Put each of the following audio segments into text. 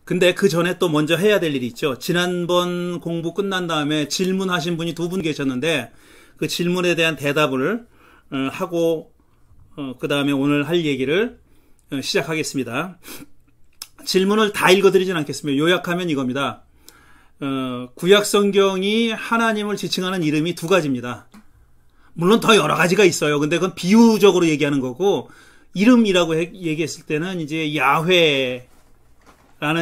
근데 그 전에 또 먼저 해야 될 일이 있죠. 지난번 공부 끝난 다음에 질문하신 분이 두 분 계셨는데 그 질문에 대한 대답을 하고 그 다음에 오늘 할 얘기를 시작하겠습니다. 질문을 다 읽어드리진 않겠습니다. 요약하면 이겁니다. 구약 성경이 하나님을 지칭하는 이름이 두 가지입니다. 물론 더 여러 가지가 있어요. 근데 그건 비유적으로 얘기하는 거고, 이름이라고 얘기했을 때는 이제 야훼라는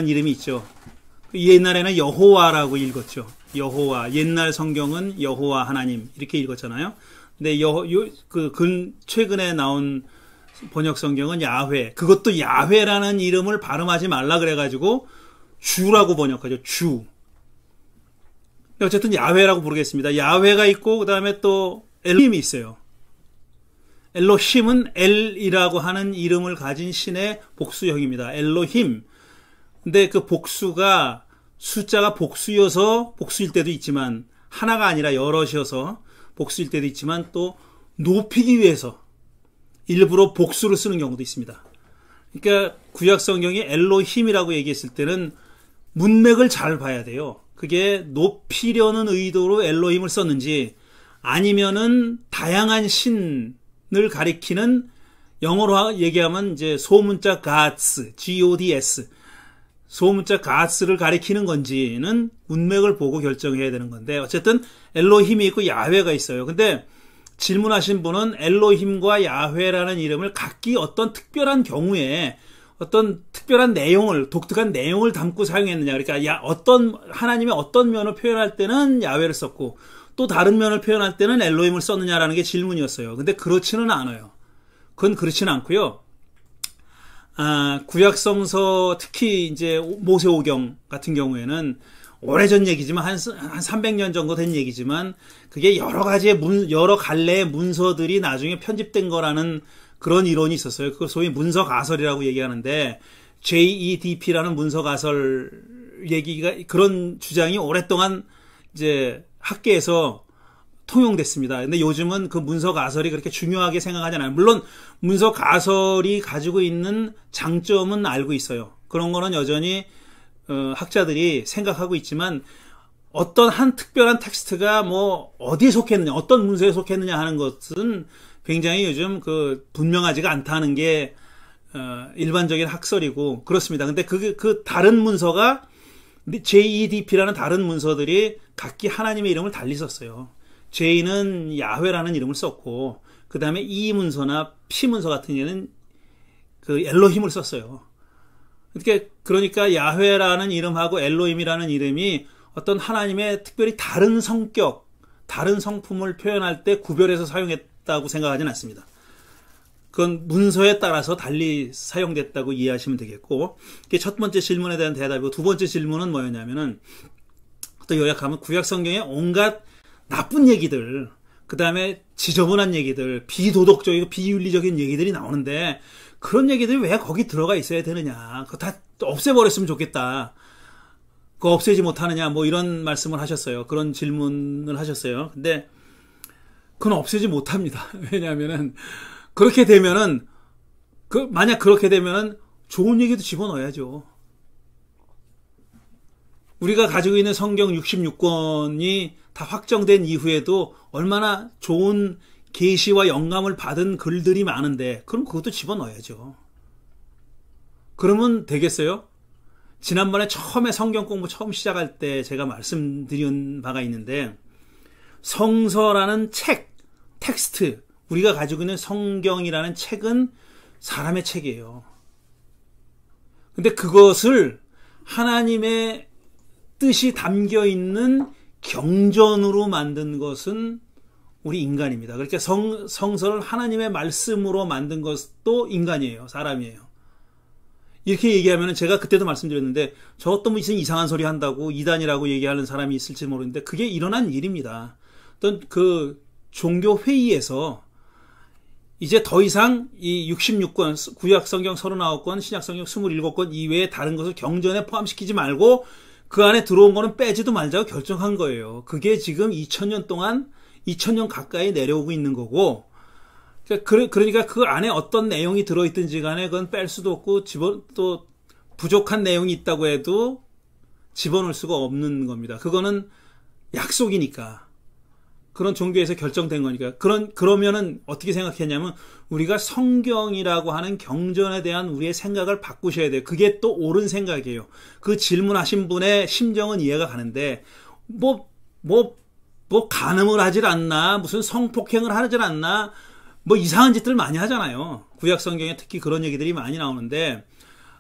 이름이 있죠. 옛날에는 여호와라고 읽었죠. 여호와. 옛날 성경은 여호와 하나님 이렇게 읽었잖아요. 근데 최근에 나온 번역 성경은 야훼. 그것도 야훼라는 이름을 발음하지 말라 그래가지고 주라고 번역하죠. 주. 어쨌든 야훼라고 부르겠습니다. 야훼가 있고 그 다음에 또 엘로힘이 있어요. 엘로힘은 엘이라고 하는 이름을 가진 신의 복수형입니다. 엘로힘. 근데 그 복수가 숫자가 복수여서 복수일 때도 있지만 하나가 아니라 여럿이어서 복수일 때도 있지만 또 높이기 위해서 일부러 복수를 쓰는 경우도 있습니다. 그러니까 구약 성경이 엘로힘이라고 얘기했을 때는 문맥을 잘 봐야 돼요. 그게 높이려는 의도로 엘로힘을 썼는지 아니면은 다양한 신을 가리키는 영어로 얘기하면 이제 소문자 gods, G-O-D-S 소문자 gods를 가리키는 건지는 문맥을 보고 결정해야 되는 건데 어쨌든 엘로힘이 있고 야훼가 있어요. 근데 질문하신 분은 엘로힘과 야훼라는 이름을 각기 어떤 특별한 경우에 어떤 특별한 내용을, 독특한 내용을 담고 사용했느냐. 그러니까 하나님의 어떤 면을 표현할 때는 야훼를 썼고 또 다른 면을 표현할 때는 엘로힘을 썼느냐라는 게 질문이었어요. 근데 그렇지는 않아요. 그건 그렇지는 않고요. 구약성서 특히 이제 모세오경 같은 경우에는 오래전 얘기지만 한 300년 정도 된 얘기지만 그게 여러 갈래의 문서들이 나중에 편집된 거라는 그런 이론이 있었어요. 그걸 소위 문서 가설이라고 얘기하는데 JEDP라는 문서 가설 얘기가 그런 주장이 오랫동안 이제 학계에서 통용됐습니다. 근데 요즘은 그 문서 가설이 그렇게 중요하게 생각하지 않아요. 물론 문서 가설이 가지고 있는 장점은 알고 있어요. 그런 거는 여전히 학자들이 생각하고 있지만 어떤 한 특별한 텍스트가 뭐 어디에 속했느냐, 어떤 문서에 속했느냐 하는 것은 굉장히 요즘 분명하지가 않다는 게 일반적인 학설이고 그렇습니다. 근데 그 다른 문서가 JEDP라는 다른 문서들이 각기 하나님의 이름을 달리 썼어요. J는 야훼라는 이름을 썼고 그 다음에 E 문서나 P 문서 같은 경우는 그 엘로힘을 썼어요. 그러니까 야훼라는 이름하고 엘로힘이라는 이름이 어떤 하나님의 특별히 다른 성격, 다른 성품을 표현할 때 구별해서 사용했다고 생각하지는 않습니다. 그건 문서에 따라서 달리 사용됐다고 이해하시면 되겠고, 그게 첫 번째 질문에 대한 대답이고, 두 번째 질문은 뭐였냐면은, 또 요약하면 구약 성경에 온갖 나쁜 얘기들, 그 다음에 지저분한 얘기들, 비도덕적이고 비윤리적인 얘기들이 나오는데, 그런 얘기들이 왜 거기 들어가 있어야 되느냐. 그거 다 없애버렸으면 좋겠다. 그거 없애지 못하느냐. 뭐 이런 말씀을 하셨어요. 그런 질문을 하셨어요. 근데 그건 없애지 못합니다. 왜냐하면은 그렇게 되면은 만약 그렇게 되면은 좋은 얘기도 집어넣어야죠. 우리가 가지고 있는 성경 66권이 다 확정된 이후에도 얼마나 좋은 계시와 영감을 받은 글들이 많은데 그럼 그것도 집어넣어야죠. 그러면 되겠어요? 지난번에 처음에 성경 공부 처음 시작할 때 제가 말씀드린 바가 있는데 성서라는 책, 텍스트, 우리가 가지고 있는 성경이라는 책은 사람의 책이에요. 근데 그것을 하나님의 뜻이 담겨 있는 경전으로 만든 것은 우리 인간입니다. 그러니까 성서를 하나님의 말씀으로 만든 것도 인간이에요. 사람이에요. 이렇게 얘기하면 제가 그때도 말씀드렸는데 저것도 무슨 이상한 소리 한다고 이단이라고 얘기하는 사람이 있을지 모르는데 그게 일어난 일입니다. 어떤 그 종교 회의에서 이제 더 이상 이 66권, 구약 성경 39권, 신약 성경 27권 이외에 다른 것을 경전에 포함시키지 말고 그 안에 들어온 거는 빼지도 말자고 결정한 거예요. 그게 지금 2000년 동안 2000년 가까이 내려오고 있는 거고, 그러니까 그 안에 어떤 내용이 들어있든지 간에 그건 뺄 수도 없고 또 부족한 내용이 있다고 해도 집어넣을 수가 없는 겁니다. 그거는 약속이니까. 그런 종교에서 결정된 거니까. 그러면은 어떻게 생각했냐면, 우리가 성경이라고 하는 경전에 대한 우리의 생각을 바꾸셔야 돼요. 그게 또 옳은 생각이에요. 그 질문하신 분의 심정은 이해가 가는데, 간음을 하질 않나, 무슨 성폭행을 하질 않나, 이상한 짓들 많이 하잖아요. 구약 성경에 특히 그런 얘기들이 많이 나오는데,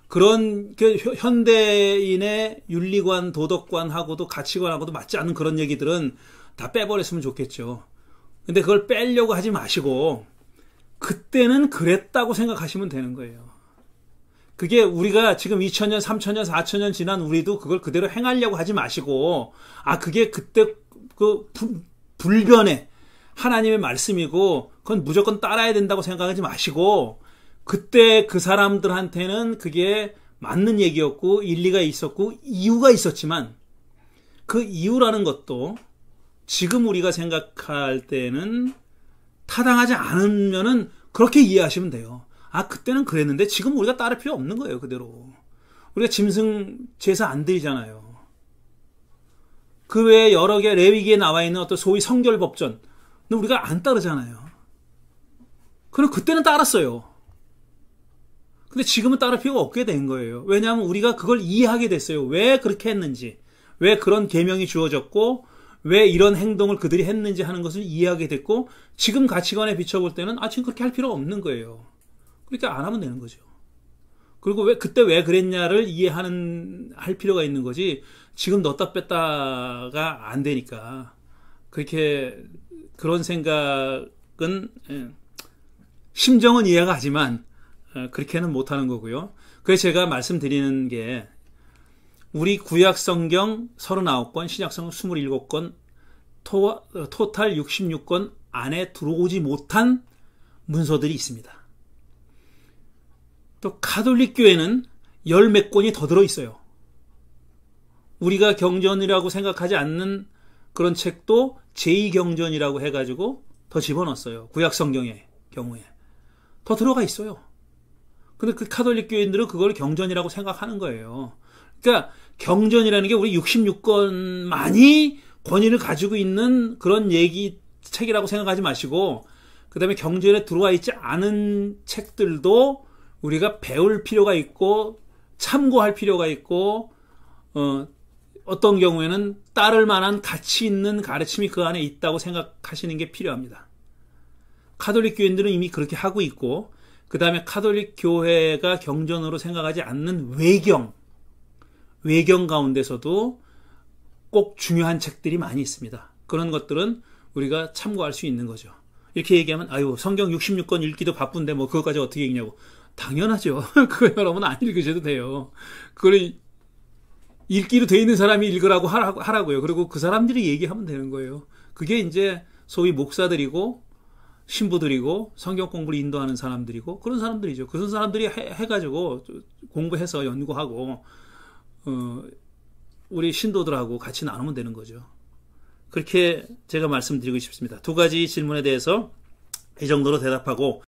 그런 현대인의 윤리관, 도덕관하고도 가치관하고도 맞지 않는 그런 얘기들은 다 빼버렸으면 좋겠죠. 근데 그걸 빼려고 하지 마시고 그때는 그랬다고 생각하시면 되는 거예요. 그게 우리가 지금 2000년, 3000년, 4000년 지난 우리도 그걸 그대로 행하려고 하지 마시고, 그게 그때 그 불변의 하나님의 말씀이고 그건 무조건 따라야 된다고 생각하지 마시고, 그때 그 사람들한테는 그게 맞는 얘기였고 일리가 있었고 이유가 있었지만, 그 이유라는 것도 지금 우리가 생각할 때는 타당하지 않으면은 그렇게 이해하시면 돼요. 그때는 그랬는데 지금 우리가 따를 필요 없는 거예요. 그대로 우리가 짐승 제사 안 드리잖아요. 그 외에 여러 개 레위기에 나와 있는 어떤 소위 성결법전은 우리가 안 따르잖아요. 그럼 그때는 따랐어요. 근데 지금은 따를 필요가 없게 된 거예요. 왜냐하면 우리가 그걸 이해하게 됐어요. 왜 그렇게 했는지, 왜 그런 계명이 주어졌고 왜 이런 행동을 그들이 했는지 하는 것을 이해하게 됐고, 지금 가치관에 비춰볼 때는 지금 그렇게 할 필요가 없는 거예요. 그러니까 안 하면 되는 거죠. 그리고 그때 왜 그랬냐를 할 필요가 있는 거지, 지금 넣었다 뺐다가 안 되니까. 그런 생각은, 심정은 이해가 가지만 그렇게는 못하는 거고요. 그래서 제가 말씀드리는 게, 우리 구약 성경 39권, 신약 성경 27권, 토탈 66권 안에 들어오지 못한 문서들이 있습니다. 또 가톨릭 교회는 열 몇 권이 더 들어있어요. 우리가 경전이라고 생각하지 않는 그런 책도 제2경전이라고 해가지고 더 집어넣었어요. 구약 성경의 경우에 더 들어가 있어요. 근데 그 가톨릭 교인들은 그걸 경전이라고 생각하는 거예요. 그러니까 경전이라는 게 우리 66권만이 권위를 가지고 있는 그런 책이라고 생각하지 마시고, 그 다음에 경전에 들어와 있지 않은 책들도 우리가 배울 필요가 있고 참고할 필요가 있고, 어떤 경우에는 따를 만한 가치 있는 가르침이 그 안에 있다고 생각하시는 게 필요합니다. 가톨릭 교인들은 이미 그렇게 하고 있고, 그 다음에 가톨릭 교회가 경전으로 생각하지 않는 외경 가운데서도 꼭 중요한 책들이 많이 있습니다. 그런 것들은 우리가 참고할 수 있는 거죠. 이렇게 얘기하면 성경 66권 읽기도 바쁜데 그것까지 어떻게 읽냐고. 당연하죠. 그거 여러분 안 읽으셔도 돼요. 그걸 읽기로 돼 있는 사람이 읽으라고 하라고요. 그리고 그 사람들이 얘기하면 되는 거예요. 그게 이제 소위 목사들이고 신부들이고 성경 공부를 인도하는 사람들이고 그런 사람들이죠. 그런 사람들이 해가지고 공부해서 연구하고 우리 신도들하고 같이 나누면 되는 거죠. 그렇게 제가 말씀드리고 싶습니다. 두 가지 질문에 대해서 이 정도로 대답하고